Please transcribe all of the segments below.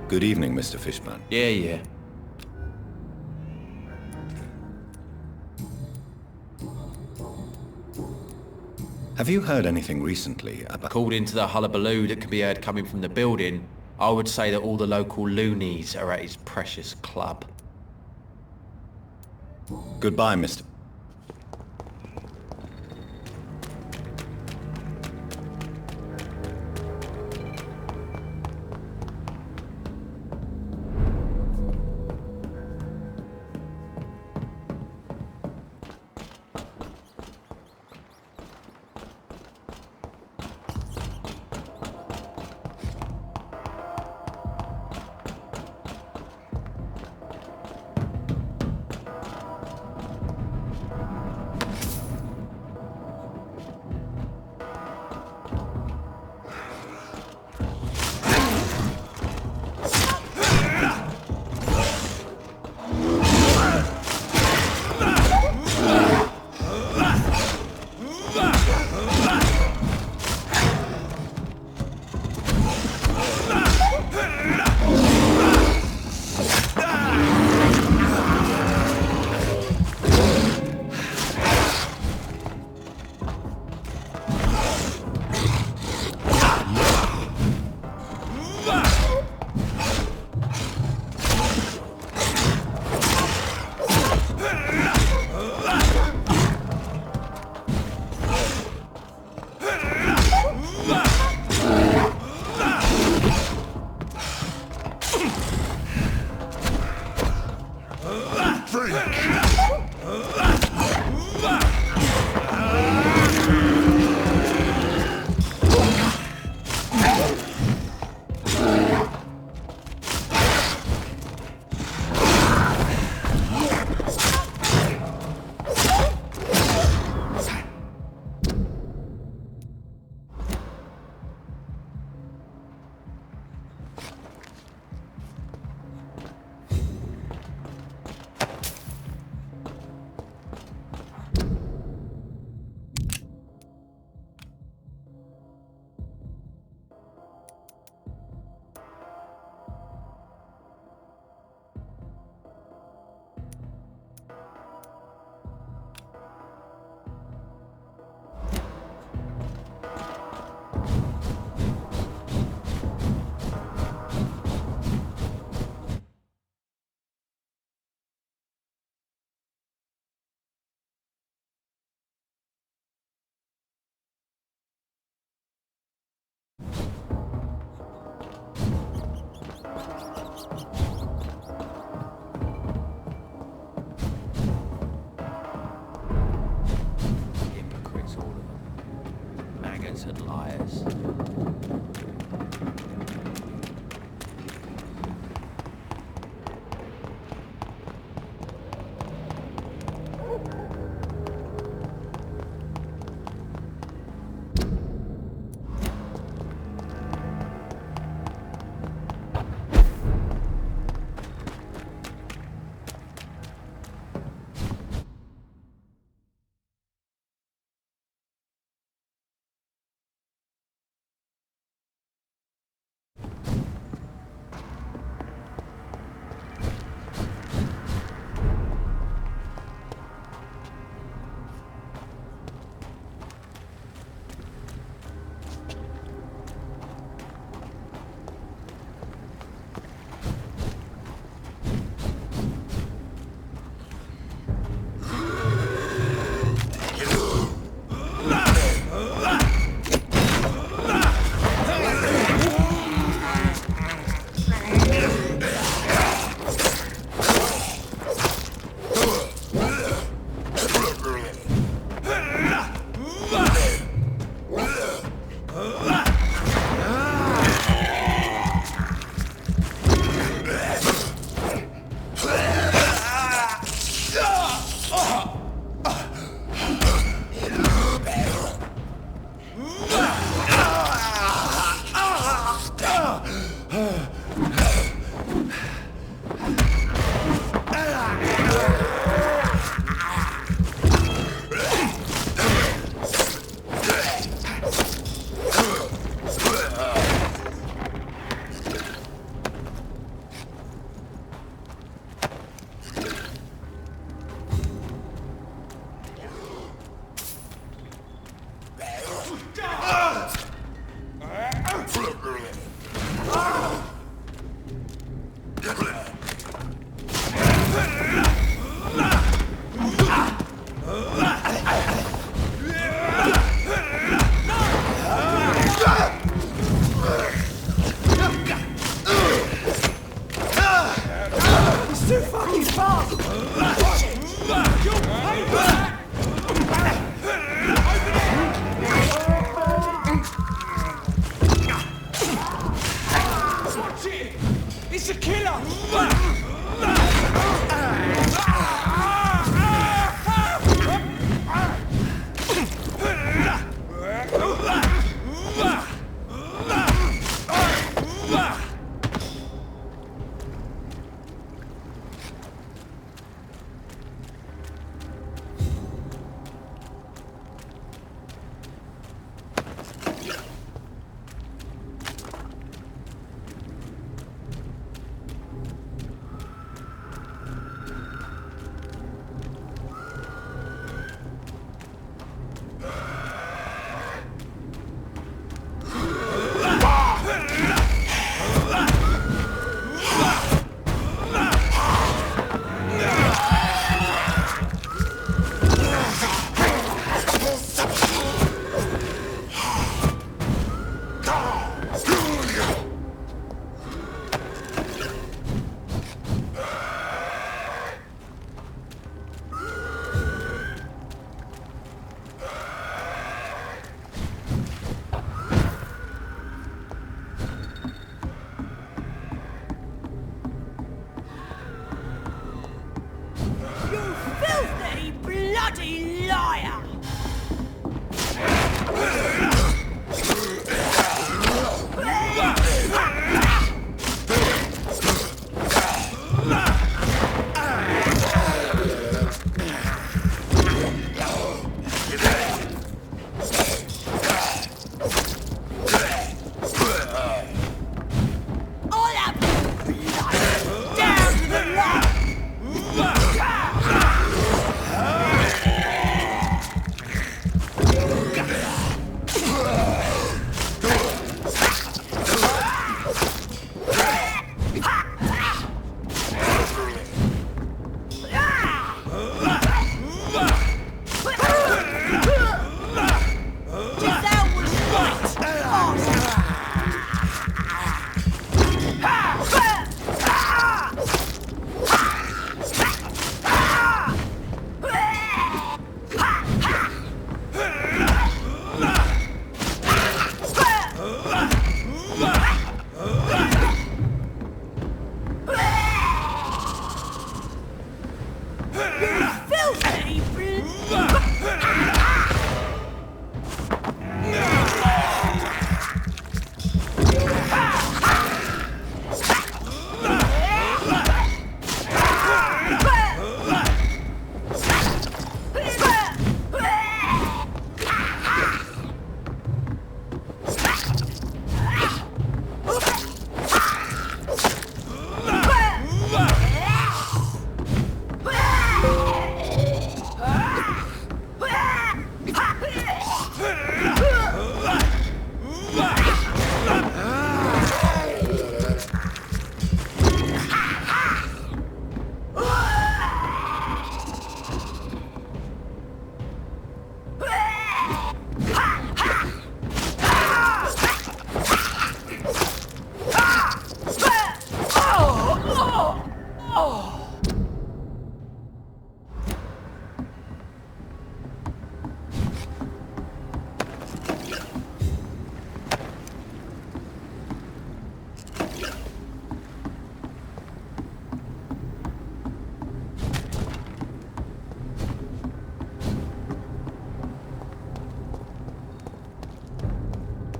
Good evening, Mr. Fishburne. Yeah. Have you heard anything recently about... According to the hullabaloo that can be heard coming from the building, I would say that all the local loonies are at his precious club. Goodbye, Mr. Hypocrites, all of them. Maggots and liars.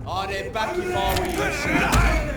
I'd head back if I were you, sir.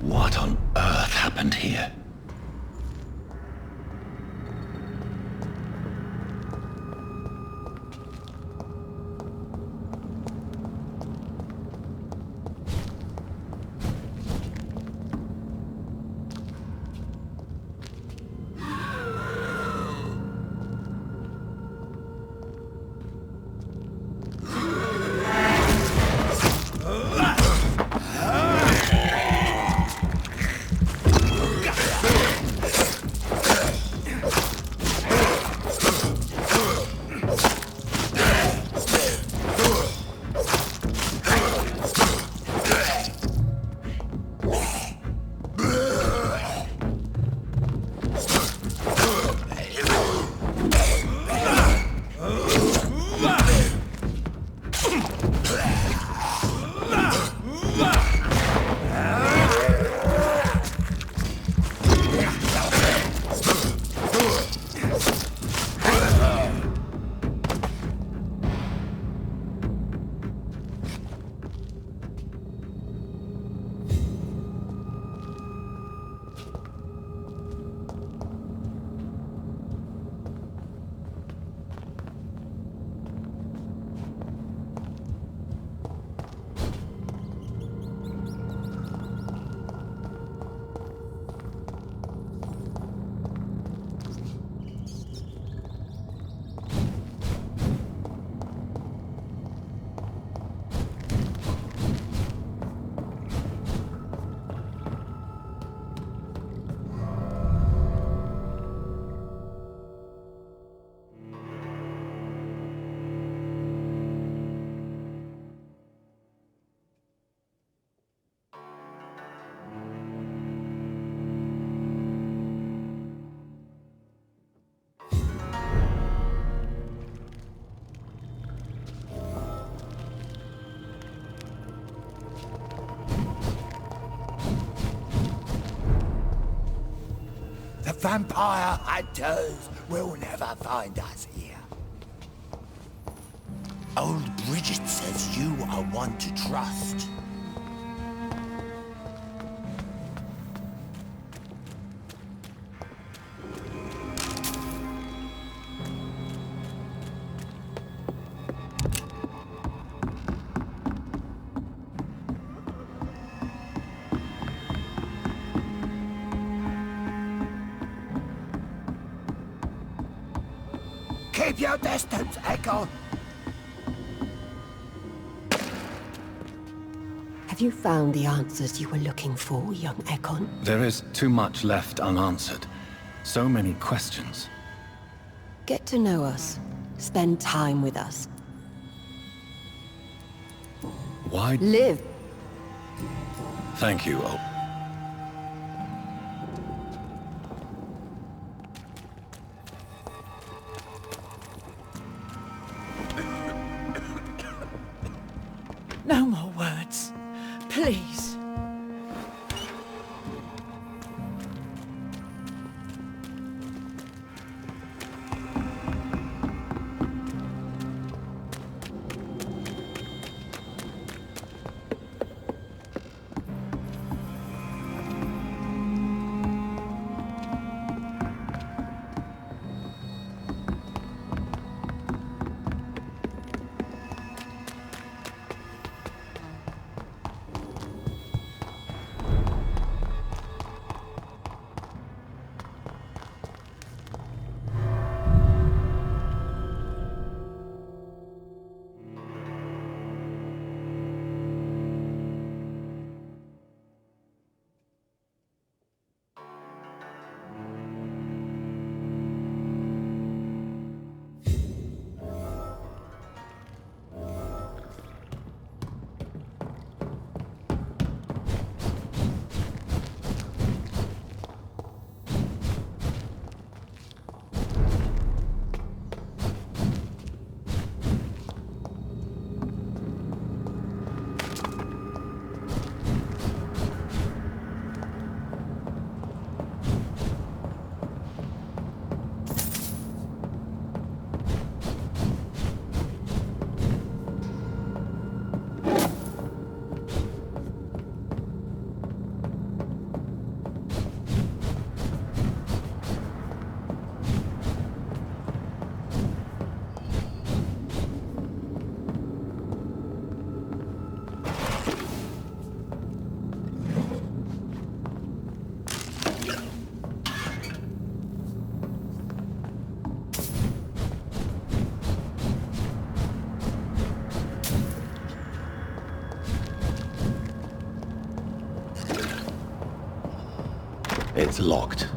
What on earth happened here? The vampire hunters will never find us here. Old Bridget says you are one to trust. Keep your distance, Echo. Have you found the answers you were looking for, young Ekon? There is too much left unanswered. So many questions. Get to know us. Spend time with us. Why? Live. Thank you, No more words, please. It's locked.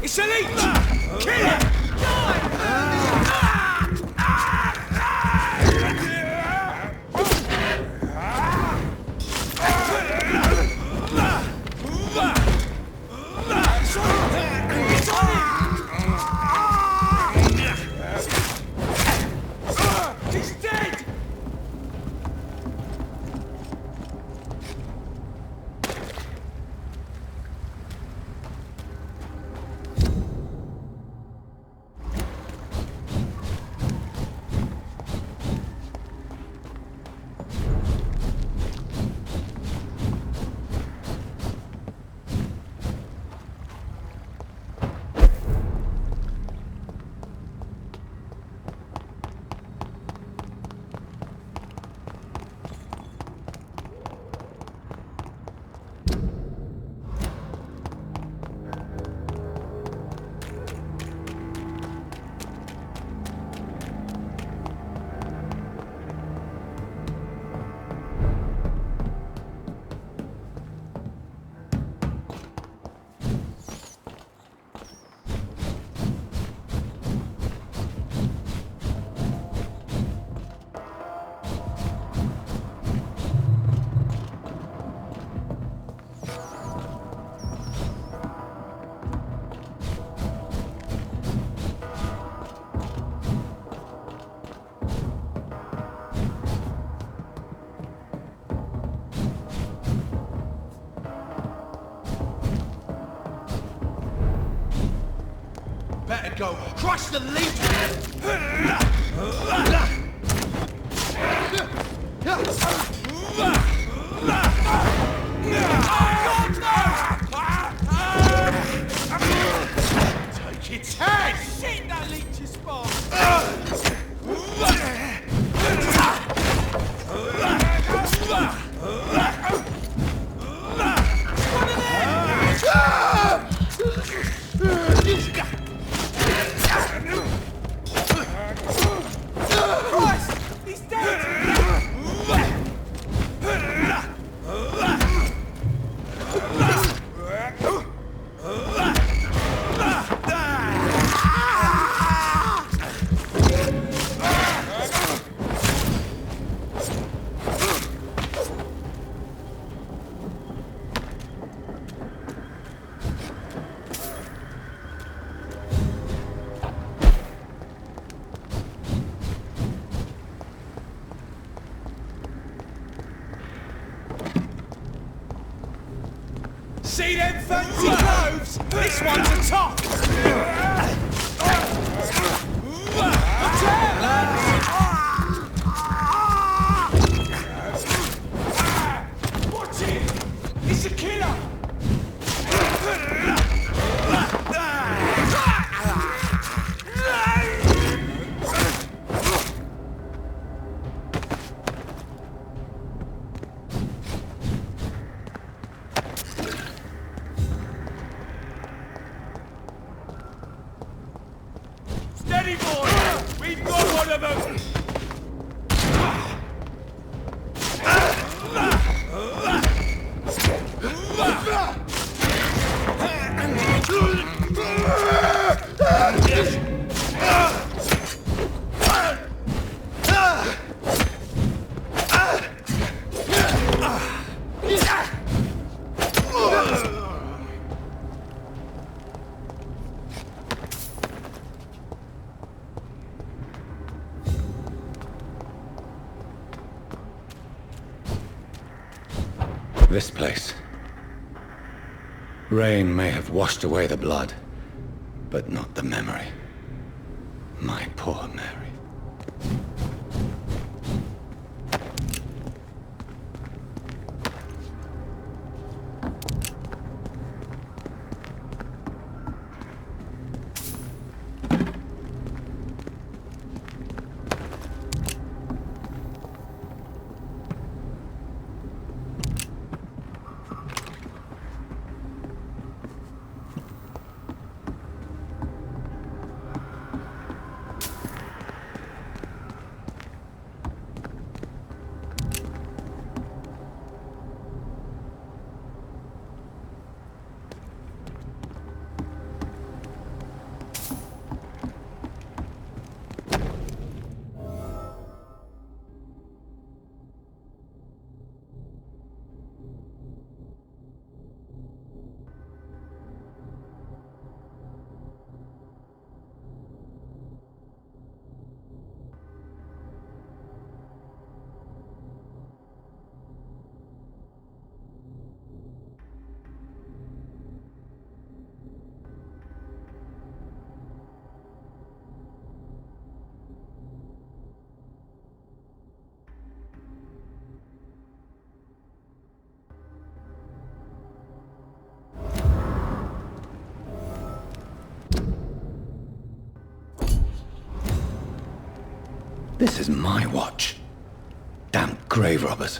It's an eat! Kill it! He's dead! Better go. Crush the leech! Take its head! Shit, that leech is fast! Christ! He's dead! See them fancy clothes? This one's a top! Watch out, lads! Watch it! It's a killer! Steady, boy! We've got one of them! This place. Rain may have washed away the blood, but not the memory. My poor Mary. This is my watch. Damn grave robbers.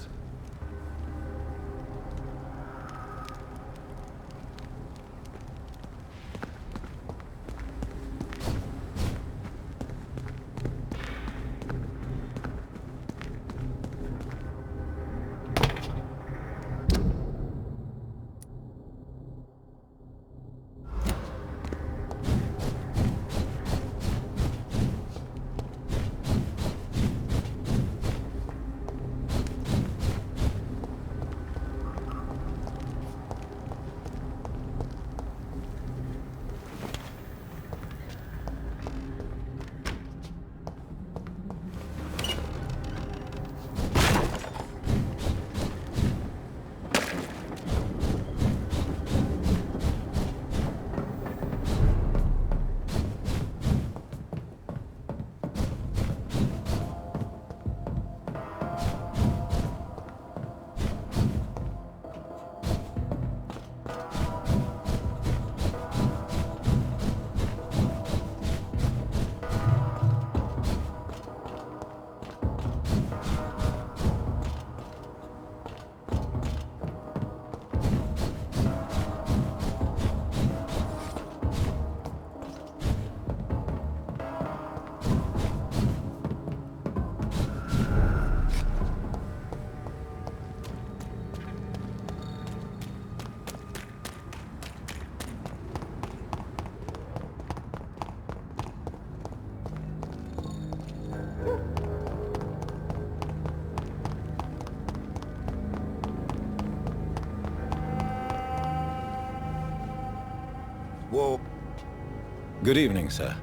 Good evening, sir.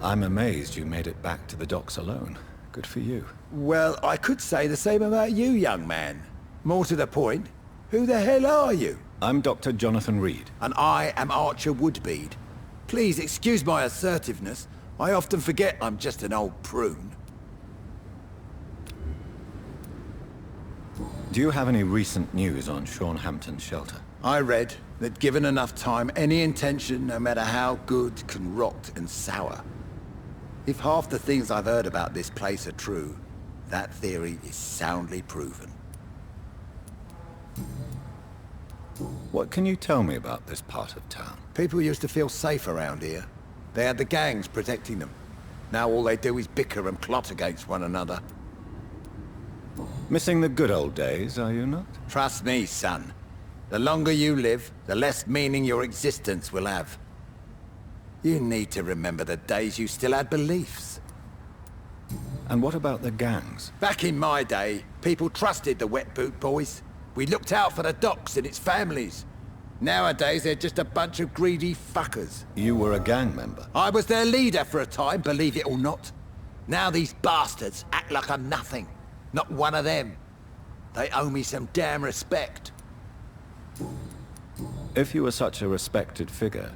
I'm amazed you made it back to the docks alone. Good for you. Well, I could say the same about you, young man. More to the point, who the hell are you? I'm Dr. Jonathan Reed. And I am Archer Woodbead. Please excuse my assertiveness. I often forget I'm just an old prune. Do you have any recent news on Sean Hampton's shelter? I read that given enough time, any intention, no matter how good, can rot and sour. If half the things I've heard about this place are true, that theory is soundly proven. What can you tell me about this part of town? People used to feel safe around here. They had the gangs protecting them. Now all they do is bicker and plot against one another. Missing the good old days, are you not? Trust me, son. The longer you live, the less meaning your existence will have. You need to remember the days you still had beliefs. And what about the gangs? Back in my day, people trusted the wet boot boys. We looked out for the docks and its families. Nowadays, they're just a bunch of greedy fuckers. You were a gang member. I was their leader for a time, believe it or not. Now these bastards act like I'm nothing. Not one of them. They owe me some damn respect. If you were such a respected figure,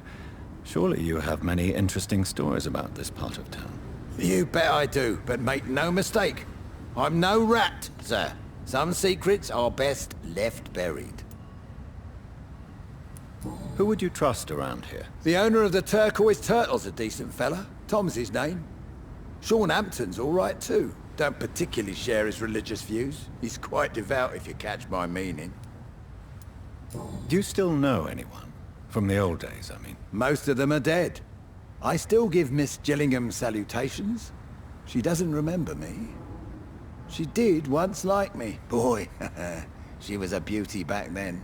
surely you have many interesting stories about this part of town. You bet I do, but make no mistake. I'm no rat, sir. Some secrets are best left buried. Who would you trust around here? The owner of the Turquoise Turtle's a decent fella. Tom's his name. Sean Hampton's all right too. Don't particularly share his religious views. He's quite devout, if you catch my meaning. Do you still know anyone? From the old days, I mean. Most of them are dead. I still give Miss Gillingham salutations. She doesn't remember me. She did once like me. Boy, she was a beauty back then.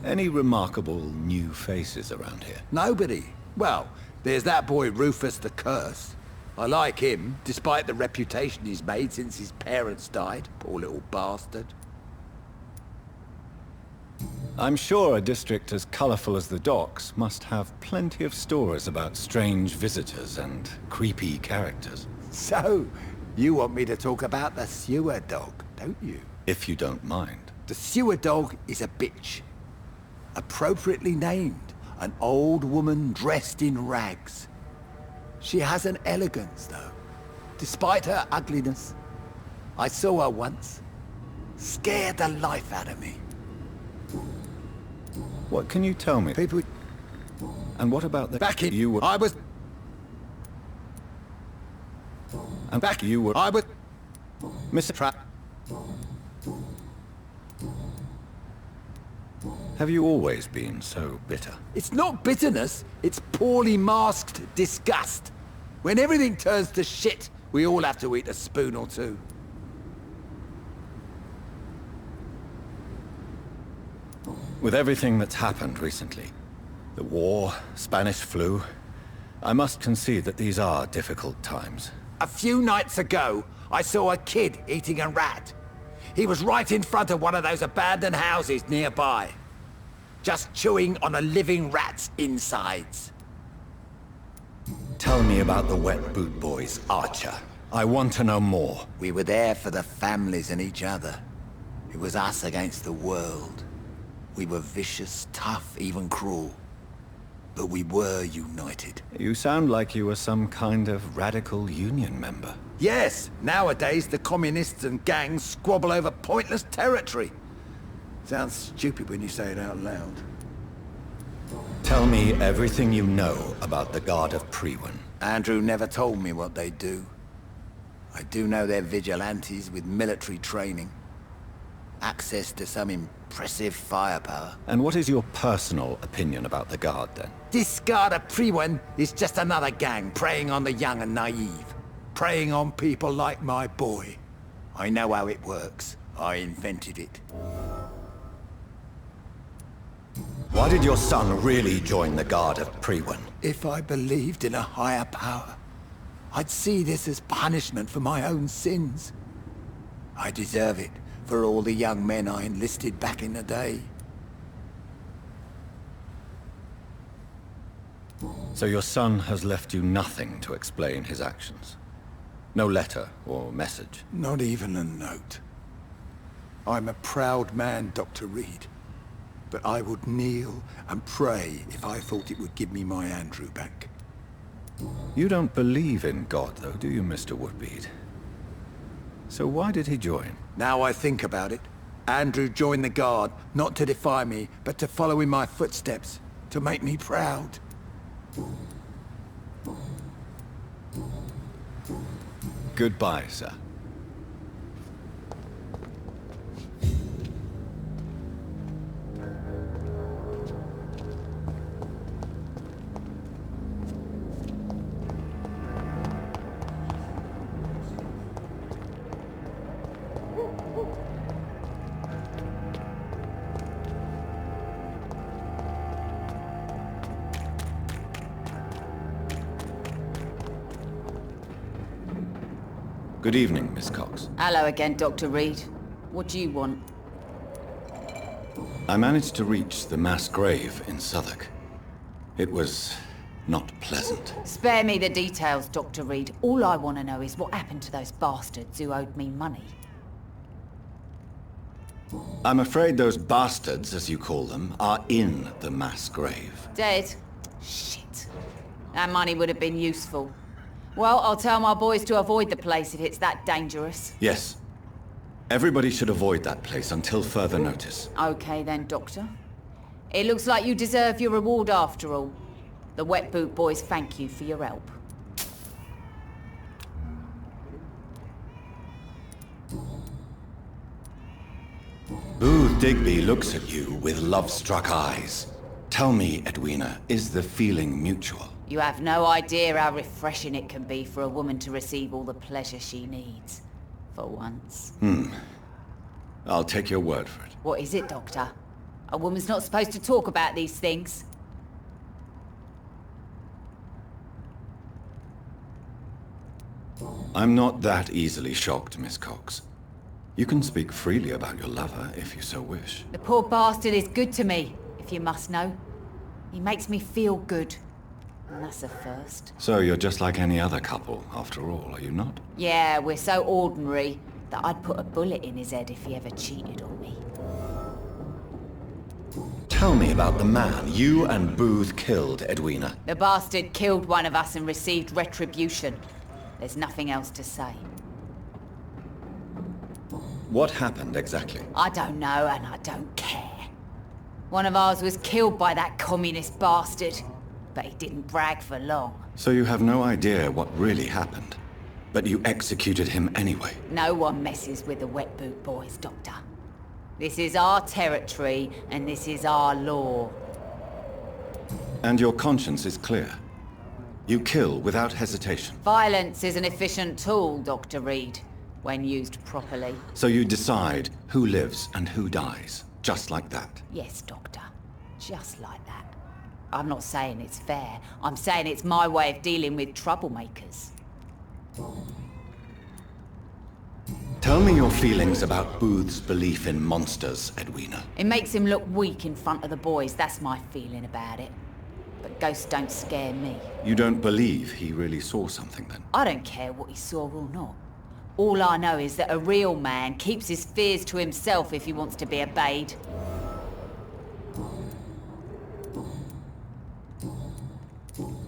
Any remarkable new faces around here? Nobody. Well, there's that boy Rufus the Curse. I like him, despite the reputation he's made since his parents died. Poor little bastard. I'm sure a district as colorful as the docks must have plenty of stories about strange visitors and creepy characters. So, you want me to talk about the sewer dog, don't you? If you don't mind. The sewer dog is a bitch. Appropriately named, an old woman dressed in rags. She has an elegance, though, despite her ugliness. I saw her once. Scared the life out of me. What can you tell me? People... And what about the... Back in... You were... I was... And back you were... I was... Mr. Trap... Have you always been so bitter? It's not bitterness, it's poorly masked disgust. When everything turns to shit, we all have to eat a spoon or two. With everything that's happened recently, the war, Spanish flu, I must concede that these are difficult times. A few nights ago, I saw a kid eating a rat. He was right in front of one of those abandoned houses nearby. Just chewing on a living rat's insides. Tell me about the wet boot boys, Archer. I want to know more. We were there for the families and each other. It was us against the world. We were vicious, tough, even cruel. But we were united. You sound like you were some kind of radical union member. Yes, nowadays the communists and gangs squabble over pointless territory. Sounds stupid when you say it out loud. Tell me everything you know about the Guard of Priwen. Andrew never told me what they do. I do know they're vigilantes with military training. Access to some impressive firepower. And what is your personal opinion about the Guard, then? This Guard of Priwen is just another gang preying on the young and naive. Preying on people like my boy. I know how it works. I invented it. Why did your son really join the Guard of Priwen? If I believed in a higher power, I'd see this as punishment for my own sins. I deserve it for all the young men I enlisted back in the day. So your son has left you nothing to explain his actions? No letter or message? Not even a note. I'm a proud man, Dr. Reed. But I would kneel and pray if I thought it would give me my Andrew back. You don't believe in God, though, do you, Mr. Woodbead? So why did he join? Now I think about it, Andrew joined the Guard, not to defy me, but to follow in my footsteps, to make me proud. Goodbye, sir. Good evening, Miss Cox. Hello again, Dr. Reed. What do you want? I managed to reach the mass grave in Southwark. It was not pleasant. Spare me the details, Dr. Reed. All I want to know is what happened to those bastards who owed me money. I'm afraid those bastards, as you call them, are in the mass grave. Dead? Shit. That money would have been useful. Well, I'll tell my boys to avoid the place if it's that dangerous. Yes. Everybody should avoid that place until further notice. Okay then, Doctor. It looks like you deserve your reward after all. The Wet Boot Boys thank you for your help. Booth Digby looks at you with love-struck eyes. Tell me, Edwina, is the feeling mutual? You have no idea how refreshing it can be for a woman to receive all the pleasure she needs. For once. I'll take your word for it. What is it, Doctor? A woman's not supposed to talk about these things. I'm not that easily shocked, Miss Cox. You can speak freely about your lover if you so wish. The poor bastard is good to me, if you must know. He makes me feel good. And that's a first. So you're just like any other couple, after all, are you not? Yeah, we're so ordinary that I'd put a bullet in his head if he ever cheated on me. Tell me about the man you and Booth killed, Edwina. The bastard killed one of us and received retribution. There's nothing else to say. What happened exactly? I don't know and I don't care. One of ours was killed by that communist bastard, but he didn't brag for long. So you have no idea what really happened, but you executed him anyway. No one messes with the Wet Boot Boys, Doctor. This is our territory and this is our law. And your conscience is clear. You kill without hesitation. Violence is an efficient tool, Dr. Reed, when used properly. So you decide who lives and who dies, just like that. Yes, Doctor. Just like that. I'm not saying it's fair. I'm saying it's my way of dealing with troublemakers. Tell me your feelings about Booth's belief in monsters, Edwina. It makes him look weak in front of the boys. That's my feeling about it. But ghosts don't scare me. You don't believe he really saw something then? I don't care what he saw or not. All I know is that a real man keeps his fears to himself if he wants to be obeyed.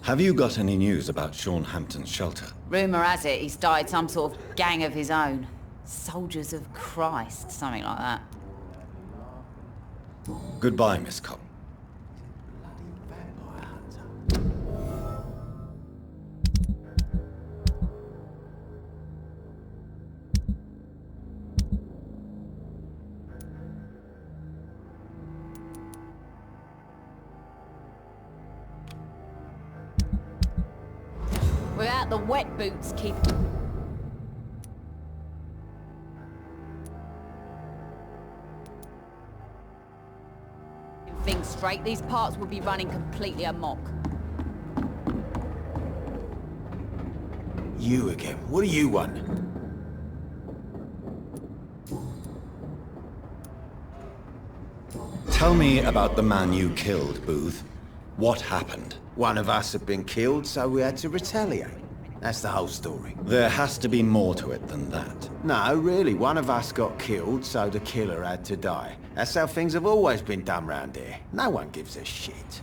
Have you got any news about Sean Hampton's shelter? Rumour has it he started some sort of gang of his own. Soldiers of Christ, something like that. Goodbye, Miss Cobb. Without the wet boots keep... things straight, these parts would be running completely amok. You again. What do you want? Tell me about the man you killed, Booth. What happened? One of us had been killed, so we had to retaliate. That's the whole story. There has to be more to it than that. No, really, one of us got killed, so the killer had to die. That's how things have always been done round here. No one gives a shit.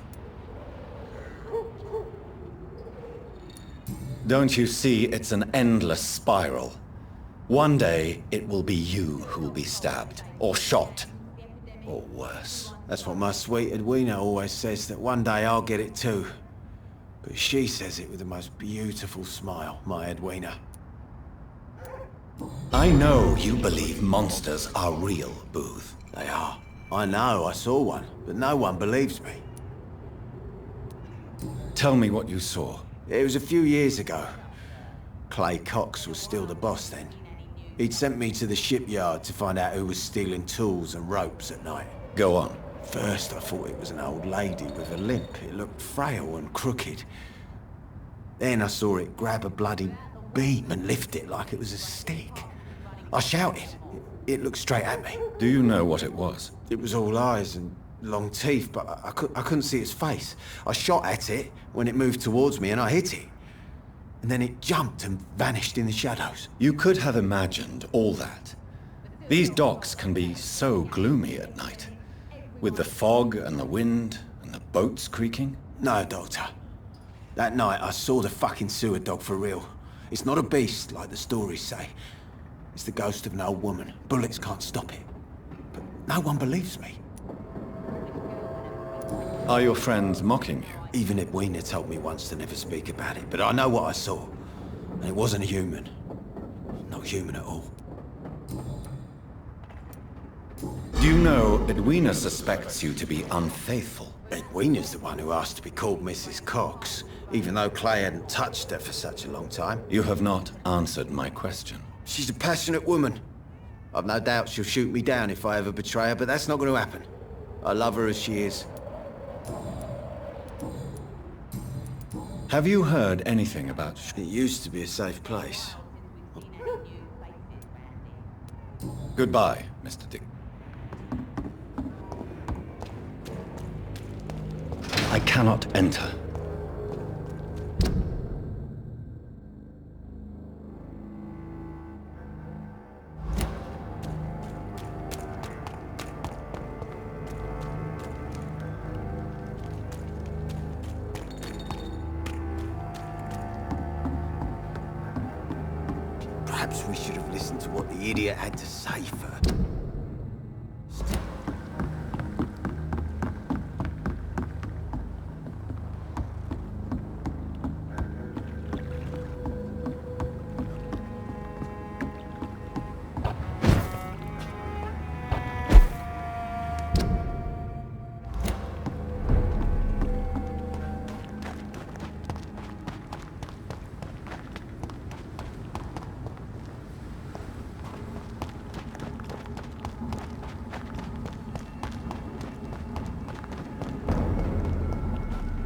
Don't you see it's an endless spiral? One day, it will be you who will be stabbed, or shot, or worse. That's what my sweet Edwina always says, that one day I'll get it too. But she says it with the most beautiful smile, my Edwina. I know you believe monsters are real, Booth. They are. I know, I saw one, but no one believes me. Tell me what you saw. It was a few years ago. Clay Cox was still the boss then. He'd sent me to the shipyard to find out who was stealing tools and ropes at night. Go on. First I thought it was an old lady with a limp. It looked frail and crooked. Then I saw it grab a bloody beam and lift it like it was a stick. I shouted. It looked straight at me. Do you know what it was? It was all eyes and long teeth, but I couldn't see its face. I shot at it when it moved towards me and I hit it. And then it jumped and vanished in the shadows. You could have imagined all that. These docks can be so gloomy at night. With the fog and the wind and the boats creaking. No, Doctor. That night I saw the fucking sewer dog for real. It's not a beast like the stories say. It's the ghost of an old woman. Bullets can't stop it. But no one believes me. Are your friends mocking you? Even Edwina told me once to never speak about it, but I know what I saw. And it wasn't a human. Not human at all. Do you know Edwina suspects you to be unfaithful? Edwina's the one who asked to be called Mrs. Cox, even though Clay hadn't touched her for such a long time. You have not answered my question. She's a passionate woman. I've no doubt she'll shoot me down if I ever betray her, but that's not going to happen. I love her as she is. Have you heard anything about It used to be a safe place. Goodbye, Mr. Dick. I cannot enter. Perhaps we should have listened to what the idiot had to say first.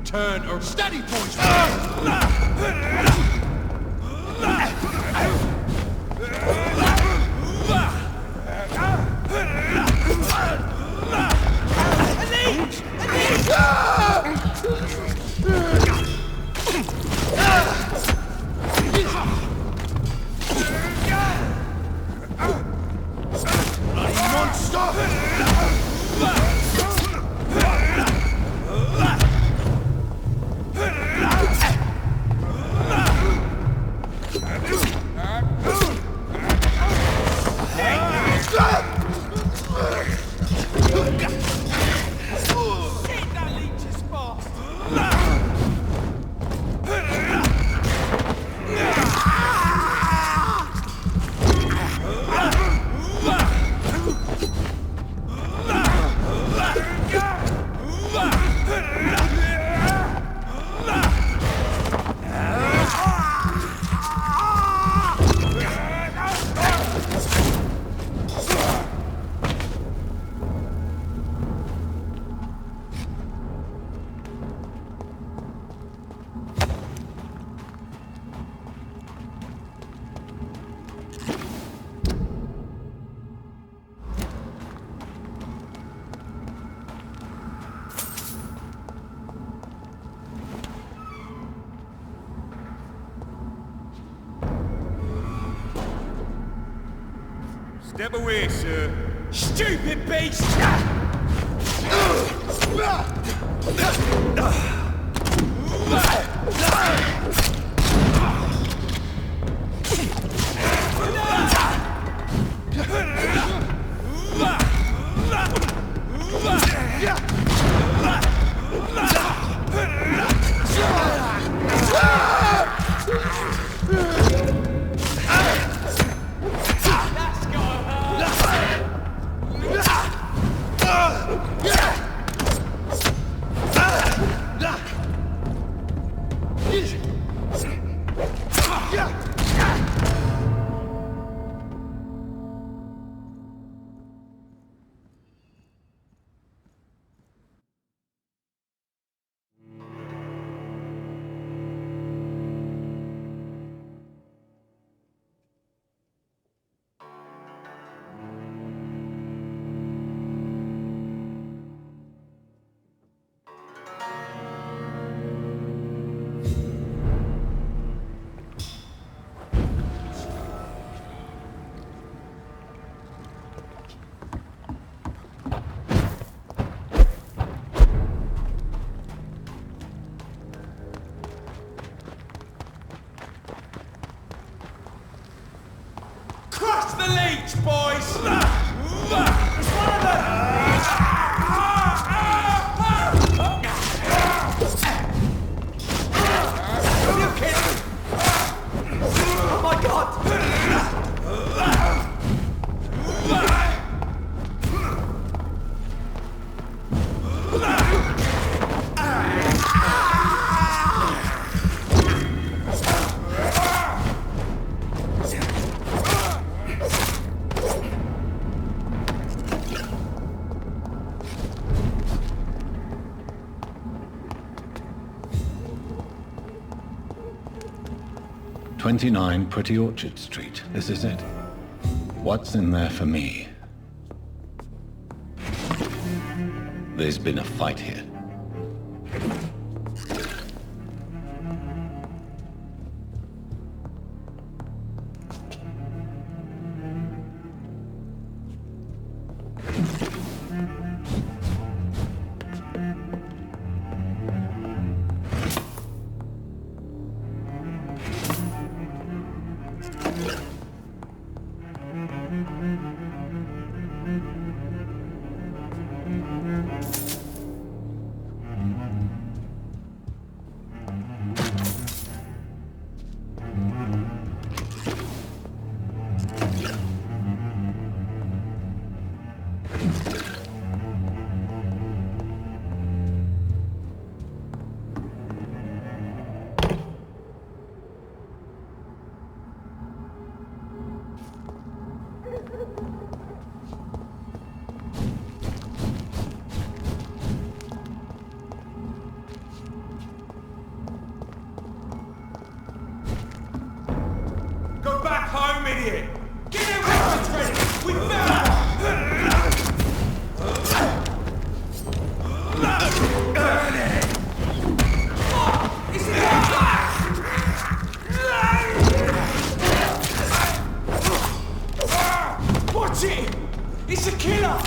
Turn or steady points. Monster! Step away, sir. Stupid beast! Crush the leech, boys! It's one of them! Are you kidding? Oh my god! "29 Pretty Orchard Street. This is it. What's in there for me? There's been a fight here. Go back home, idiot! Get in with the train! We found Watch it! It's a killer!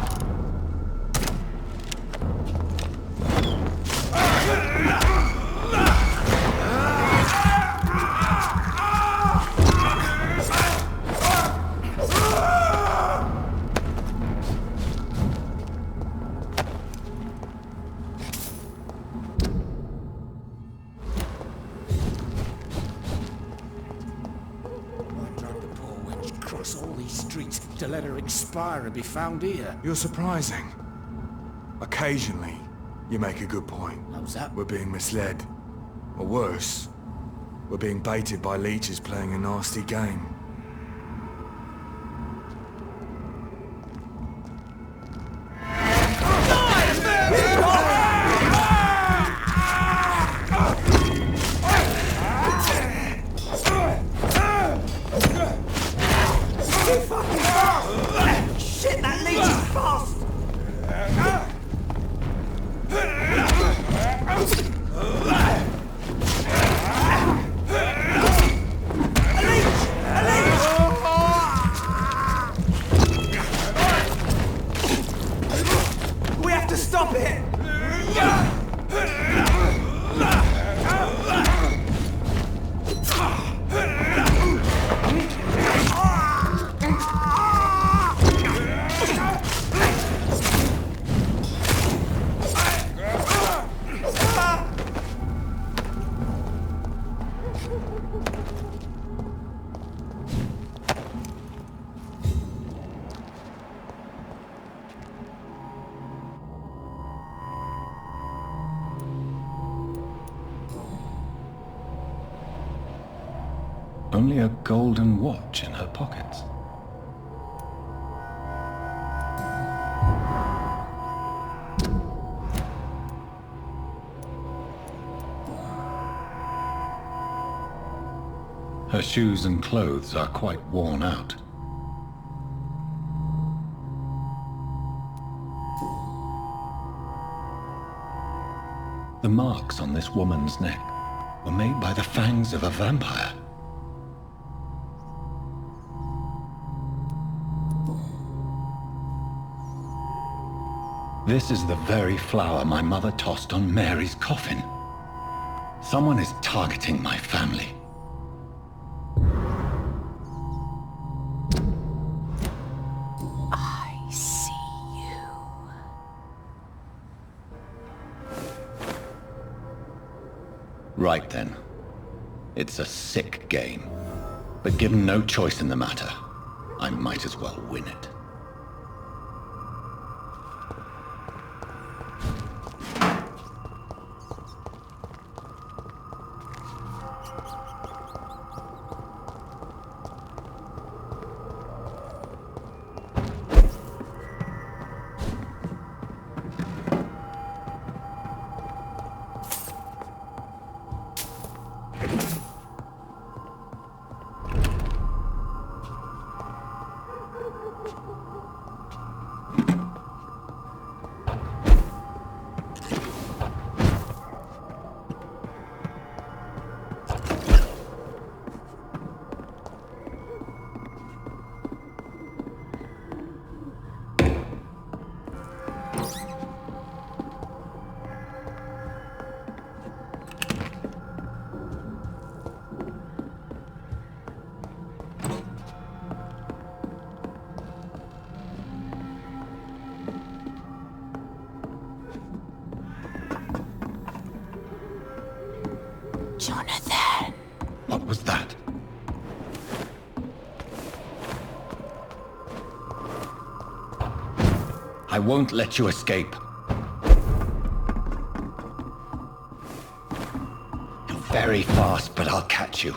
All these streets to let her expire and be found here. You're surprising. Occasionally, you make a good point. How's that? We're being misled. Or worse, we're being baited by leeches playing a nasty game. Shit, that leech is fast! A leech! Only a golden watch in her pockets. Her shoes and clothes are quite worn out. The marks on this woman's neck were made by the fangs of a vampire. This is the very flower my mother tossed on Mary's coffin. Someone is targeting my family. I see you. Right then. It's a sick game. But given no choice in the matter, I might as well win it. Jonathan. What was that? I won't let you escape. You're very fast, but I'll catch you.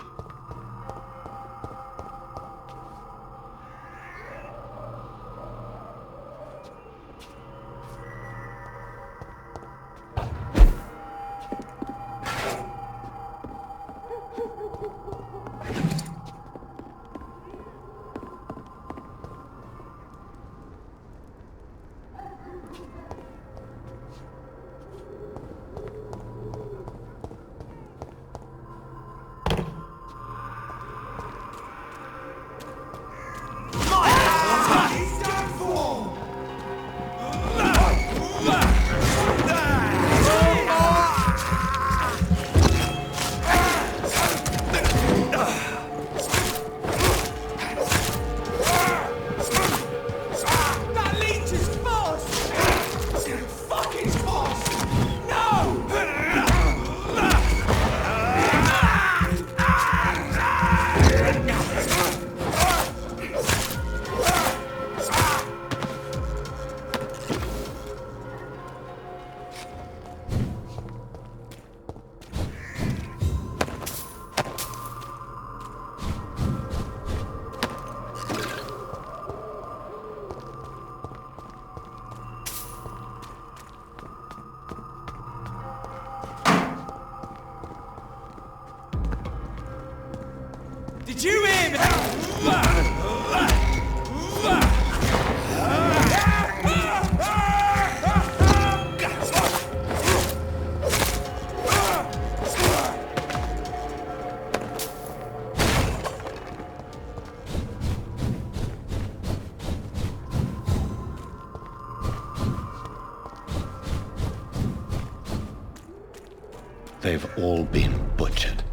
Did you hear me? They've all been butchered.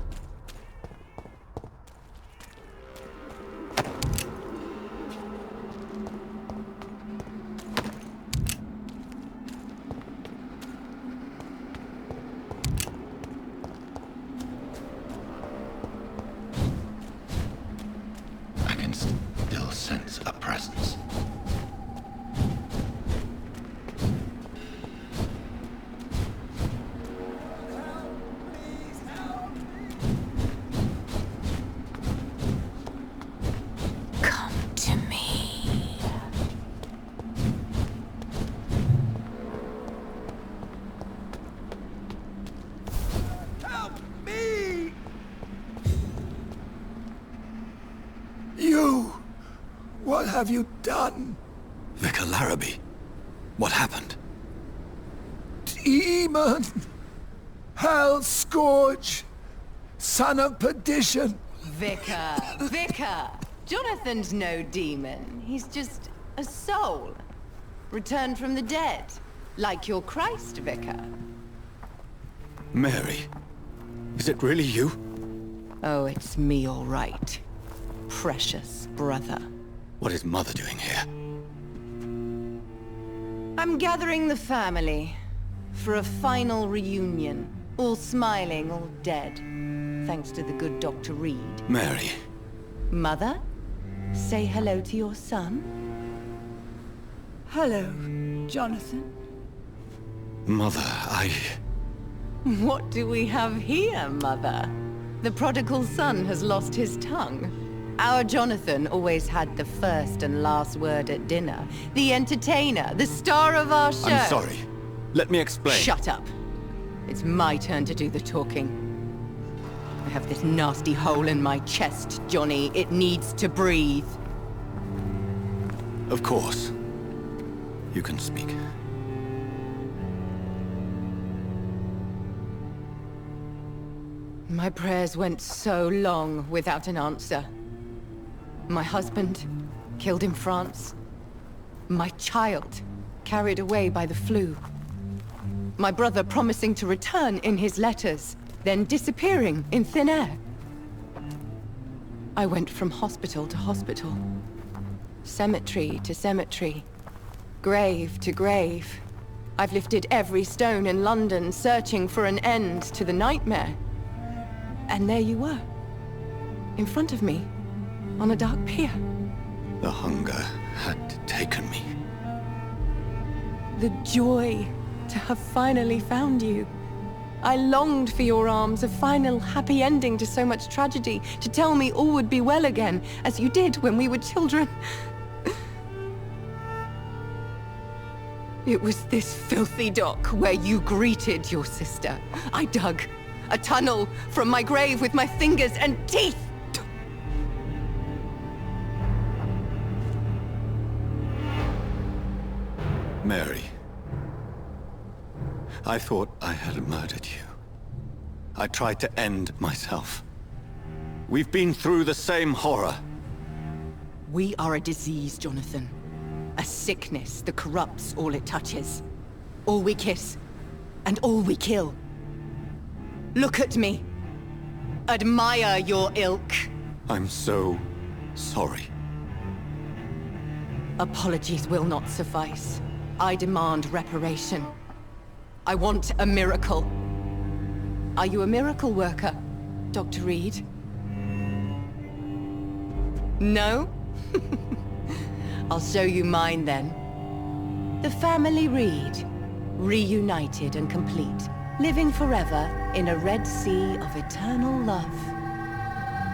have you done? Vicar Larrabee, what happened? Demon! Hell Scourge! Son of perdition! Vicar! Jonathan's no demon. He's just a soul. Returned from the dead. Like your Christ, Vicar. Mary, is it really you? Oh, it's me, all right. Precious brother. What is Mother doing here? I'm gathering the family for a final reunion. All smiling, all dead. Thanks to the good Dr. Reed. Mary. Mother, say hello to your son. Hello, Jonathan. Mother, What do we have here, Mother? The prodigal son has lost his tongue. Our Jonathan always had the first and last word at dinner. The entertainer, the star of our show. I'm sorry. Let me explain. Shut up. It's my turn to do the talking. I have this nasty hole in my chest, Johnny. It needs to breathe. Of course. You can speak. My prayers went so long without an answer. My husband, killed in France. My child, carried away by the flu. My brother promising to return in his letters, then disappearing in thin air. I went from hospital to hospital. Cemetery to cemetery. Grave to grave. I've lifted every stone in London, searching for an end to the nightmare. And there you were. In front of me. On a dark pier. The hunger had taken me. The joy to have finally found you. I longed for your arms, a final happy ending to so much tragedy, to tell me all would be well again, as you did when we were children. It was this filthy dock where you greeted your sister. I dug a tunnel from my grave with my fingers and teeth. Mary. I thought I had murdered you. I tried to end myself. We've been through the same horror. We are a disease, Jonathan. A sickness that corrupts all it touches. All we kiss, and all we kill. Look at me. Admire your ilk. I'm so sorry. Apologies will not suffice. I demand reparation. I want a miracle. Are you a miracle worker, Dr. Reed? No? I'll show you mine then. The family Reed, reunited and complete, living forever in a red sea of eternal love.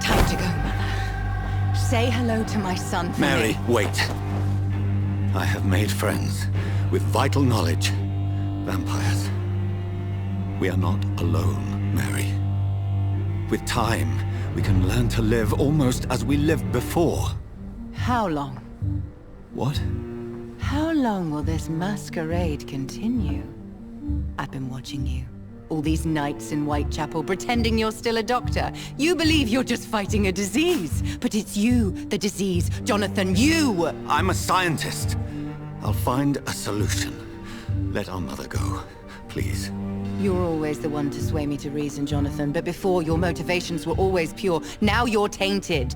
Time to go, Mother. Say hello to my son for Mary, me. wait. I have made friends with vital knowledge. Vampires. We are not alone, Mary. With time, we can learn to live almost as we lived before. How long? What? How long will this masquerade continue? I've been watching you. All these nights in Whitechapel, pretending you're still a doctor. You believe you're just fighting a disease. But it's you, the disease. Jonathan, you! I'm a scientist. I'll find a solution. Let our mother go, please. You're always the one to sway me to reason, Jonathan. But before, your motivations were always pure. Now you're tainted.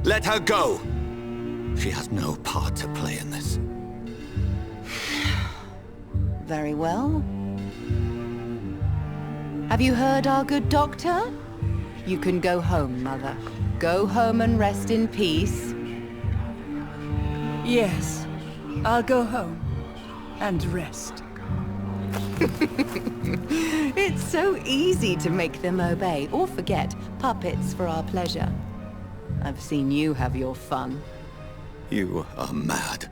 Let her go! She has no part to play in this. Very well. Have you heard our good doctor? You can go home, Mother. Go home and rest in peace. Yes, I'll go home and rest. It's so easy to make them obey or forget. Puppets for our pleasure. I've seen you have your fun. You are mad.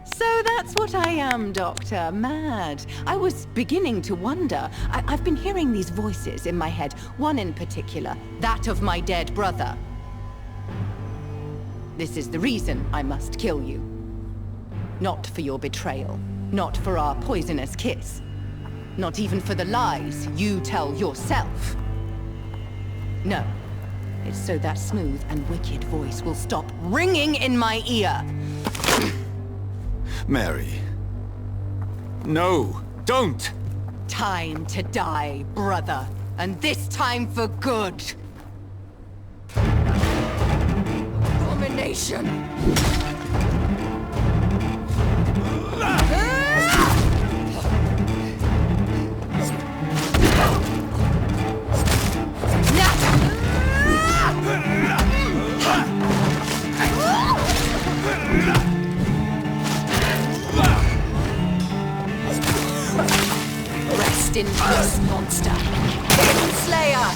So that's what I am, Doctor. Mad. I was beginning to wonder. I've been hearing these voices in my head. One in particular. That of my dead brother. This is the reason I must kill you. Not for your betrayal. Not for our poisonous kiss. Not even for the lies you tell yourself. No. It's so that smooth and wicked voice will stop ringing in my ear. Mary. No, don't! Time to die, brother. And this time for good. Abomination! Rest in peace, monster. Slayer!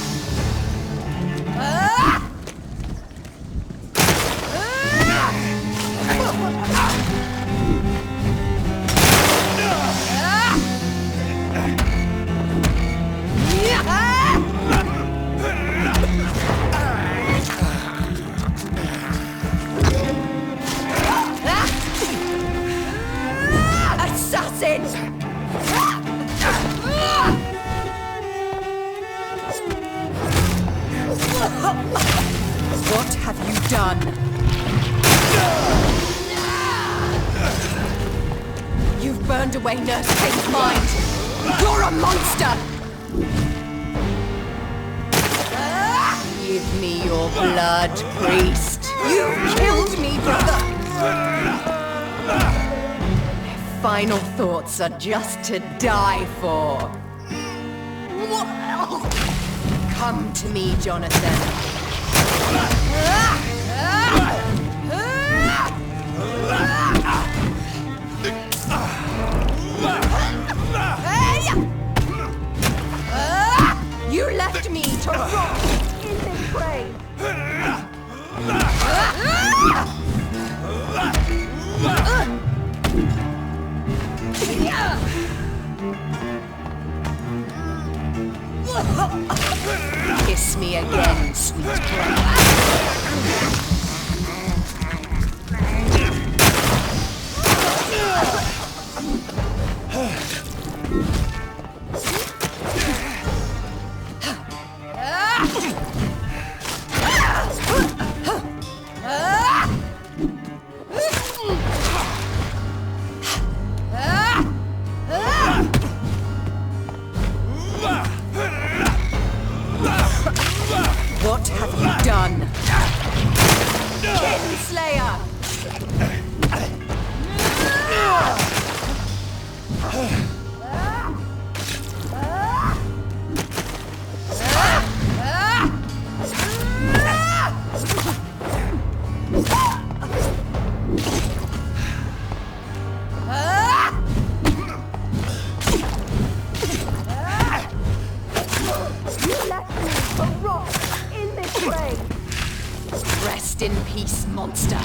Assassin! What have you done? You've burned away Nurse Kane's mind! You're a monster! Give me your blood, priest! You killed me, brother! My final thoughts are just to die for. Come to me, Jonathan. You left me to rot in this grave. Kiss me again, sweet brother. What have you done? Kinslayer! Rest in peace, monster.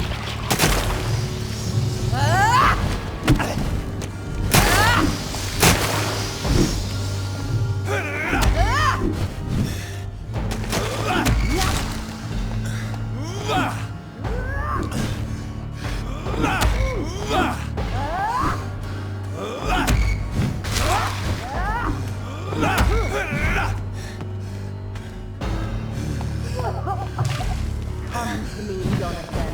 Come to me, Jonathan.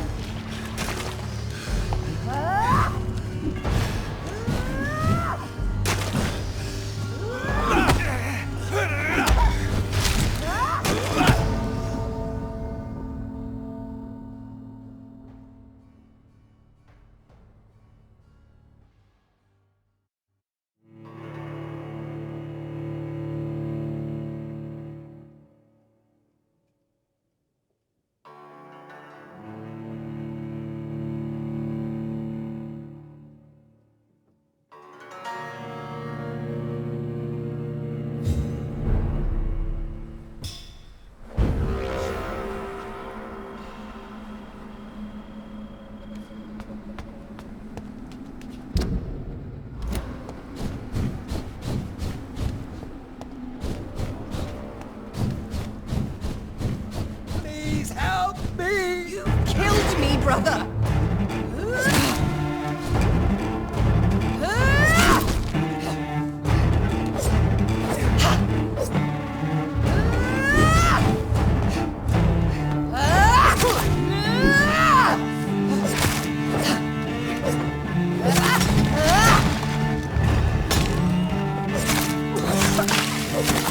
brother!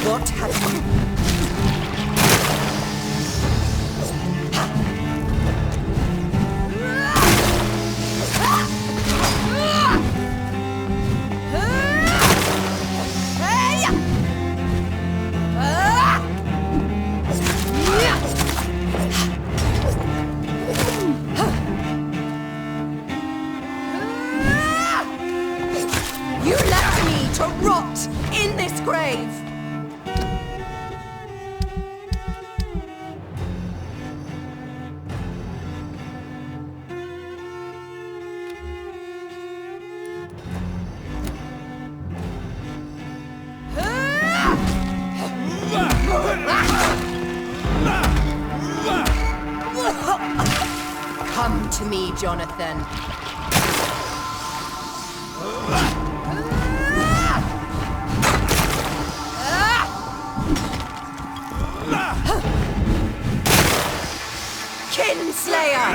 What have you... You left me to rot in this grave! Come to me, Jonathan. Kinslayer!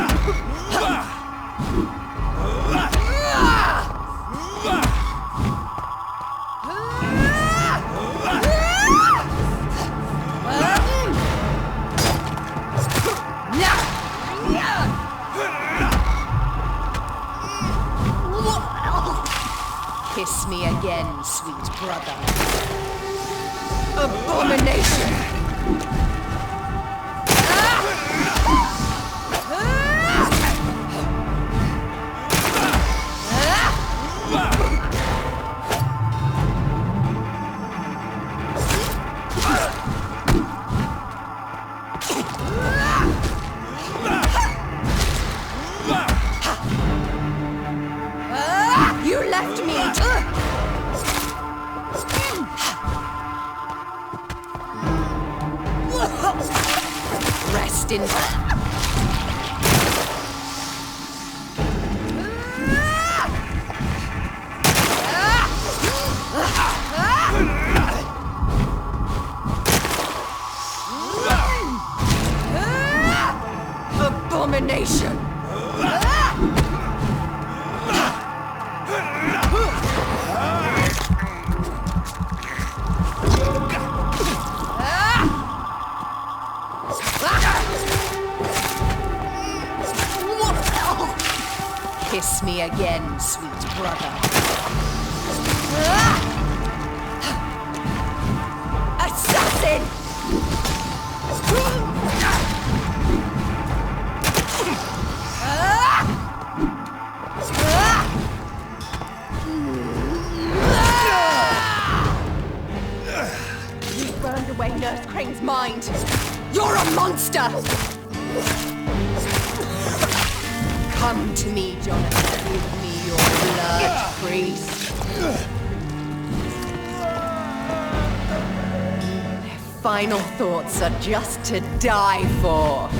Kiss me again, sweet brother. Abomination! You left me rest in abomination. Kiss me again, sweet brother. Assassin! You burned away Nurse Crane's mind. You're a monster! Come to me, Jonathan. Give me your blood, priest. Their final thoughts are just to die for.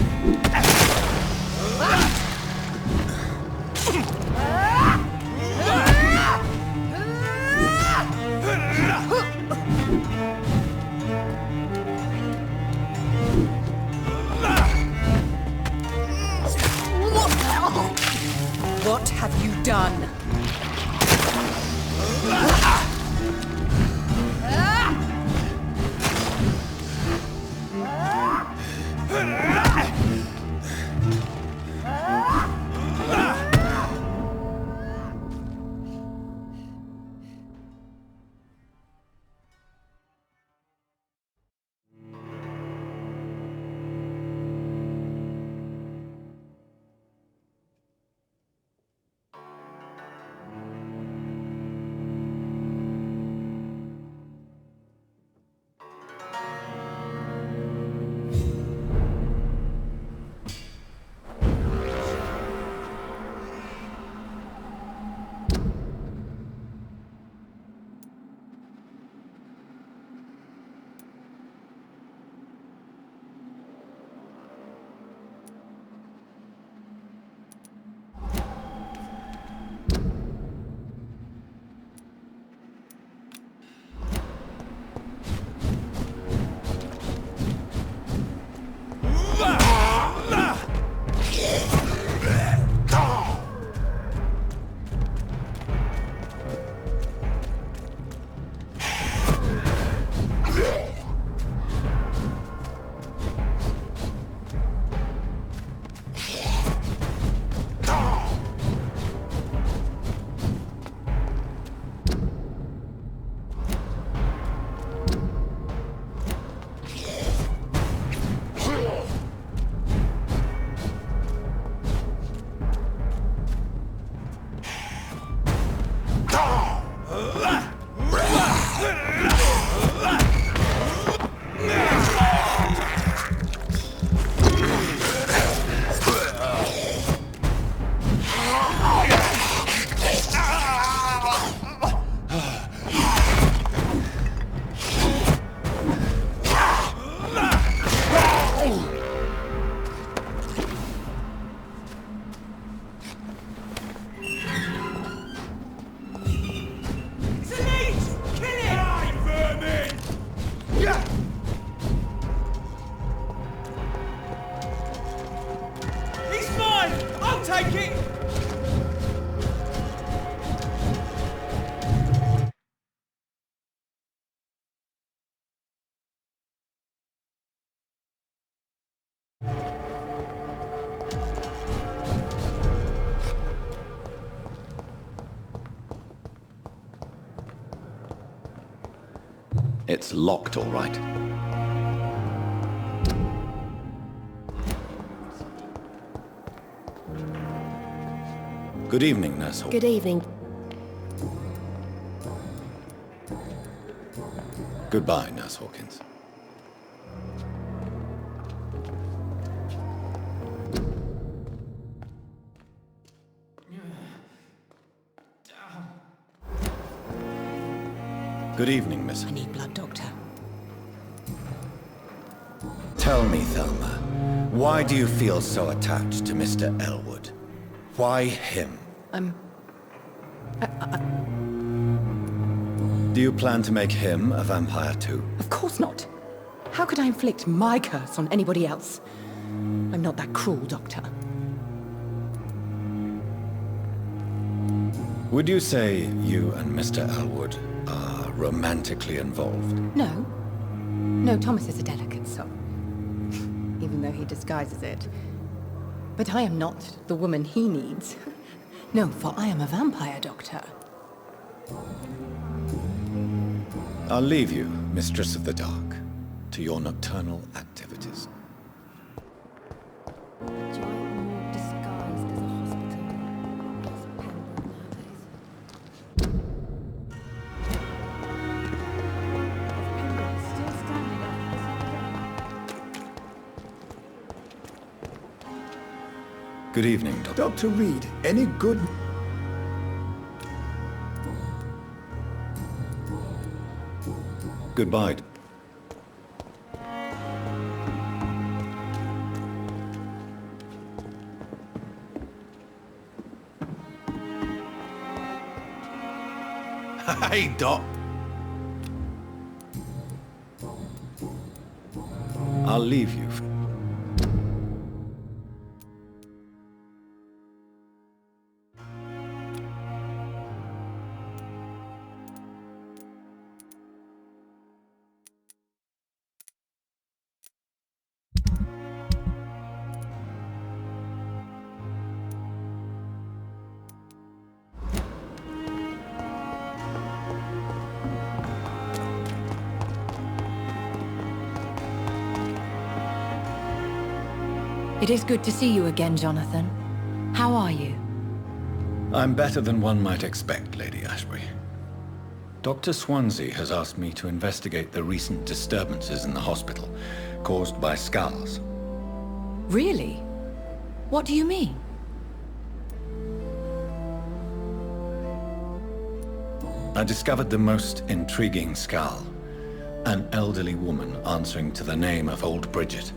What have you done? take it! It's locked, all right. Good evening, Nurse Hawkins. Good evening. Goodbye, Nurse Hawkins. Good evening, Miss. I need blood, Doctor. Tell me, Thelma, why do you feel so attached to Mr. Elwood? Why him? Do you plan to make him a vampire too? Of course not. How could I inflict my curse on anybody else? I'm not that cruel, Doctor. Would you say you and Mr. Elwood are romantically involved? No. No, Thomas is a delicate soul. Even though he disguises it. But I am not the woman he needs. No, for I am a vampire, Doctor. I'll leave you, Mistress of the Dark, to your nocturnal activities. Good evening, Doctor. Dr. Reed, any good... Goodbye. Hey, Doc. I'll leave you. It is good to see you again, Jonathan. How are you? I'm better than one might expect, Lady Ashbury. Dr. Swansea has asked me to investigate the recent disturbances in the hospital caused by skulls. Really? What do you mean? I discovered the most intriguing skull. An elderly woman answering to the name of Old Bridget,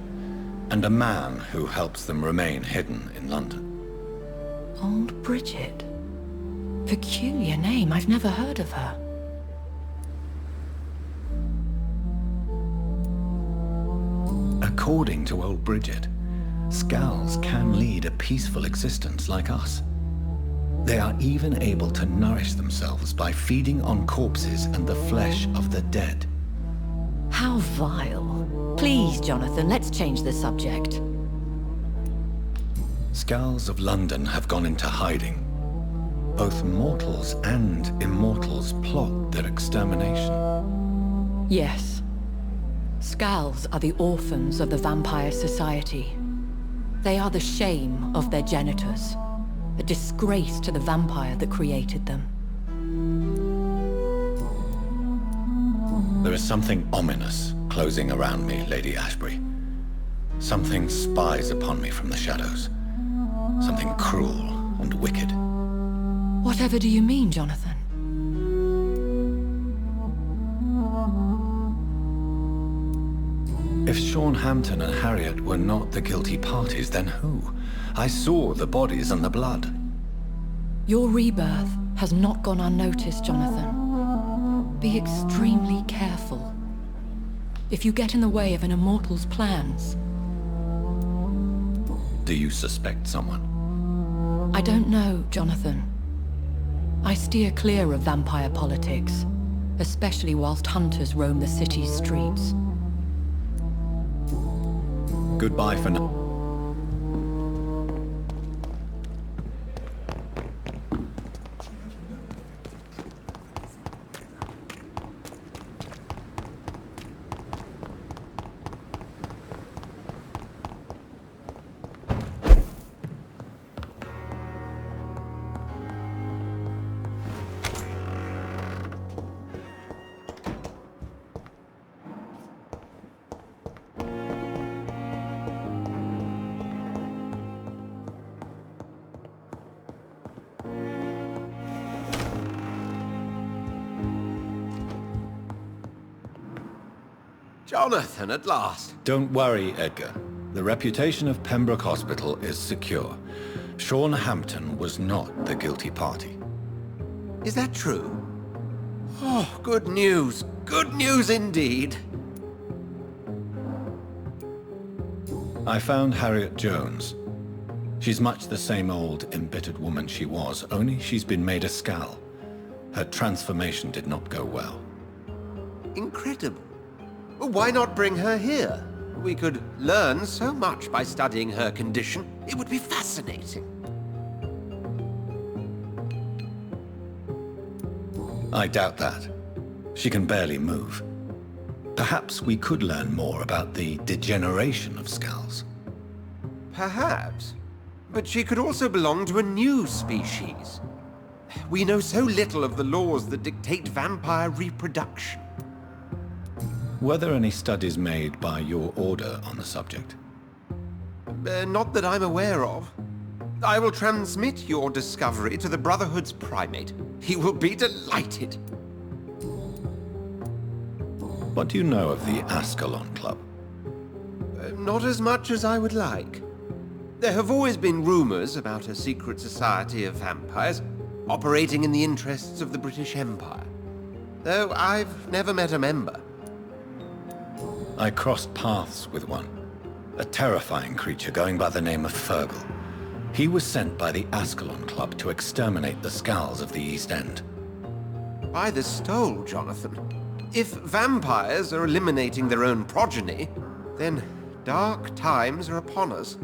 and a man who helps them remain hidden in London. Old Bridget? Peculiar name, I've never heard of her. According to Old Bridget, skulls can lead a peaceful existence like us. They are even able to nourish themselves by feeding on corpses and the flesh of the dead. How vile. Please, Jonathan, let's change the subject. Skulls of London have gone into hiding. Both mortals and immortals plot their extermination. Yes. Skulls are the orphans of the Vampire Society. They are the shame of their genitors, a disgrace to the vampire that created them. There is something ominous closing around me, Lady Ashbury. Something spies upon me from the shadows. Something cruel and wicked. Whatever do you mean, Jonathan? If Sean Hampton and Harriet were not the guilty parties, then who? I saw the bodies and the blood. Your rebirth has not gone unnoticed, Jonathan. Be extremely careful. If you get in the way of an immortal's plans... Do you suspect someone? I don't know, Jonathan. I steer clear of vampire politics, especially whilst hunters roam the city's streets. Goodbye for now. Jonathan, at last. Don't worry, Edgar. The reputation of Pembroke Hospital is secure. Sean Hampton was not the guilty party. Is that true? Oh, good news. Good news indeed. I found Harriet Jones. She's much the same old, embittered woman she was, only she's been made a Skal. Her transformation did not go well. Incredible. Well, why not bring her here? We could learn so much by studying her condition. It would be fascinating. I doubt that. She can barely move. Perhaps we could learn more about the degeneration of Skals. Perhaps. But she could also belong to a new species. We know so little of the laws that dictate vampire reproduction. Were there any studies made by your order on the subject? Not that I'm aware of. I will transmit your discovery to the Brotherhood's primate. He will be delighted. What do you know of the Ascalon Club? Not as much as I would like. There have always been rumors about a secret society of vampires operating in the interests of the British Empire, though I've never met a member. I crossed paths with one. A terrifying creature going by the name of Fergal. He was sent by the Ascalon Club to exterminate the Skals of the East End. By the stole, Jonathan. If vampires are eliminating their own progeny, then dark times are upon us.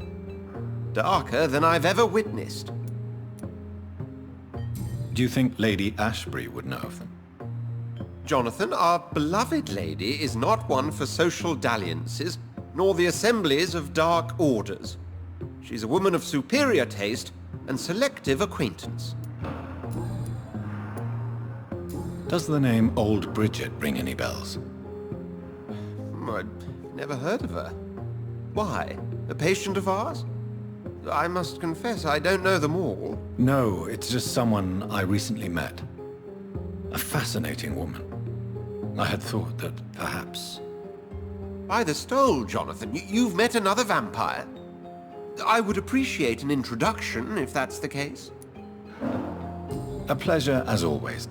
Darker than I've ever witnessed. Do you think Lady Ashbury would know of them? Jonathan, our beloved lady is not one for social dalliances, nor the assemblies of dark orders. She's a woman of superior taste and selective acquaintance. Does the name Old Bridget ring any bells? I've never heard of her. Why? A patient of ours? I must confess, I don't know them all. No, it's just someone I recently met. A fascinating woman. I had thought that perhaps... By the stole, Jonathan, you've met another vampire? I would appreciate an introduction, if that's the case. A pleasure, as always.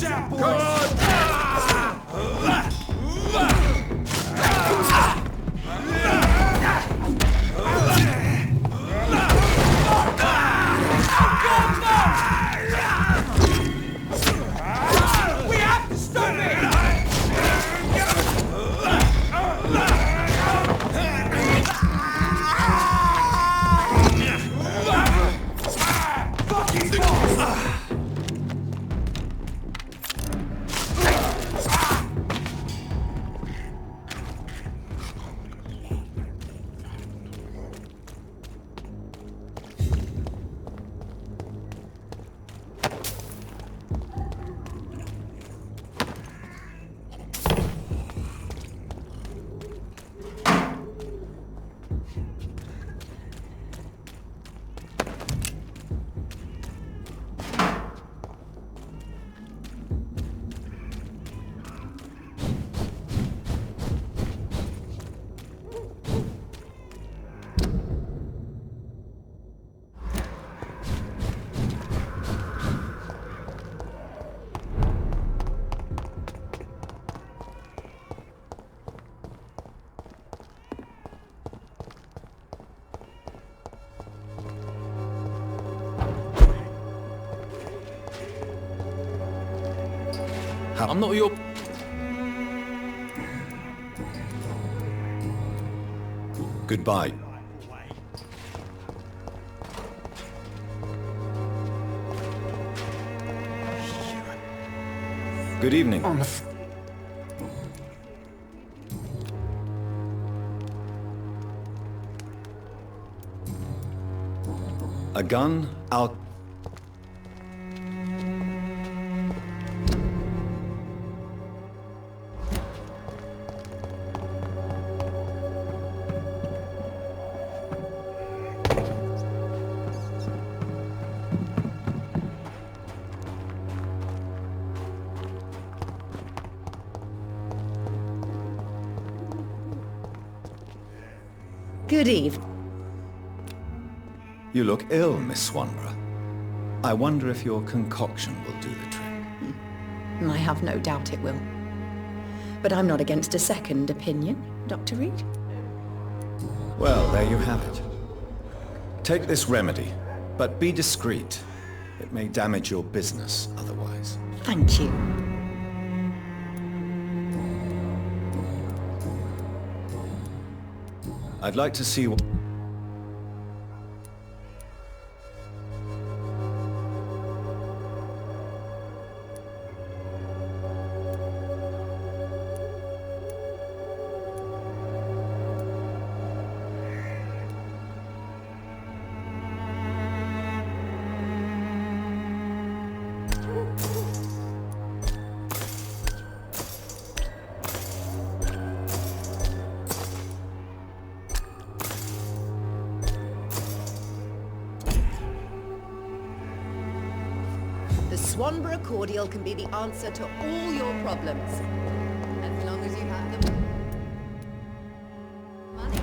Watch out, boys! We have to stop it! I'm not your... Goodbye. Good evening. A gun, I'll... Good evening. You look ill, Miss Swanborough. I wonder if your concoction will do the trick. I have no doubt it will. But I'm not against a second opinion, Dr. Reed. Well, there you have it. Take this remedy, but be discreet. It may damage your business otherwise. Thank you. I'd like to see what... The Swanborough cordial can be the answer to all your problems. As long as you have the money.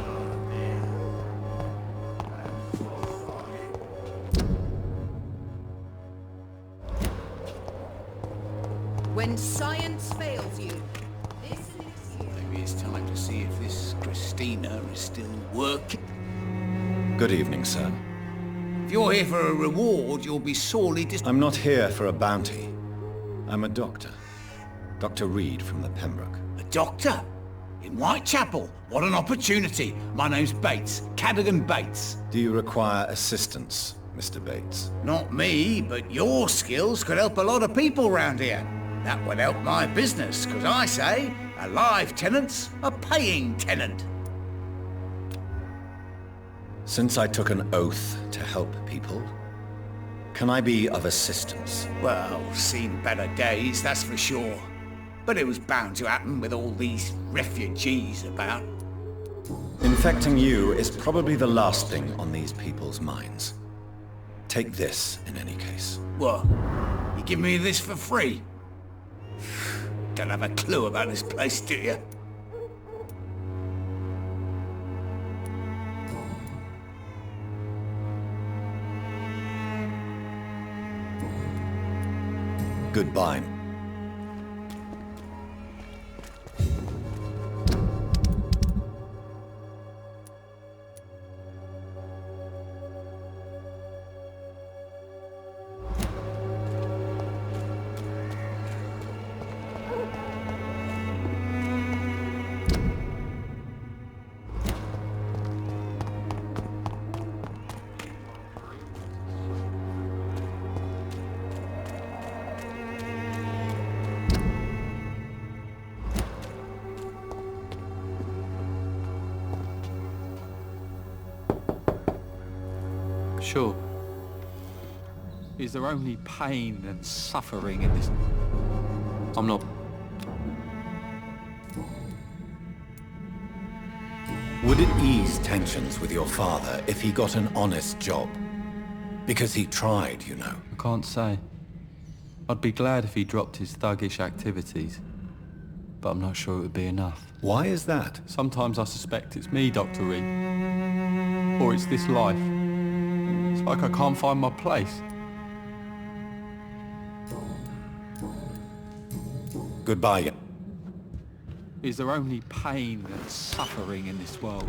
When science fails you, this is you. Maybe it's time to see if this Christina is still working. Good evening, sir. If you're here for a reward, you'll be sorely I'm not here for a bounty. I'm a doctor. Dr. Reed from the Pembroke. A doctor? In Whitechapel? What an opportunity. My name's Bates. Cadogan Bates. Do you require assistance, Mr. Bates? Not me, but your skills could help a lot of people round here. That would help my business, because I say a live tenant's a paying tenant. Since I took an oath to help people, can I be of assistance? Well, seen better days, that's for sure. But it was bound to happen with all these refugees about. Infecting you is probably the last thing on these people's minds. Take this, in any case. What? You give me this for free? Don't have a clue about this place, do you? Goodbye. Sure. Is there only pain and suffering in this? I'm not... Would it ease tensions with your father if he got an honest job? Because he tried, you know. I can't say. I'd be glad if he dropped his thuggish activities. But I'm not sure it would be enough. Why is that? Sometimes I suspect it's me, Dr. Reed. Or it's this life. It's like I can't find my place. Goodbye. Is there only pain and suffering in this world?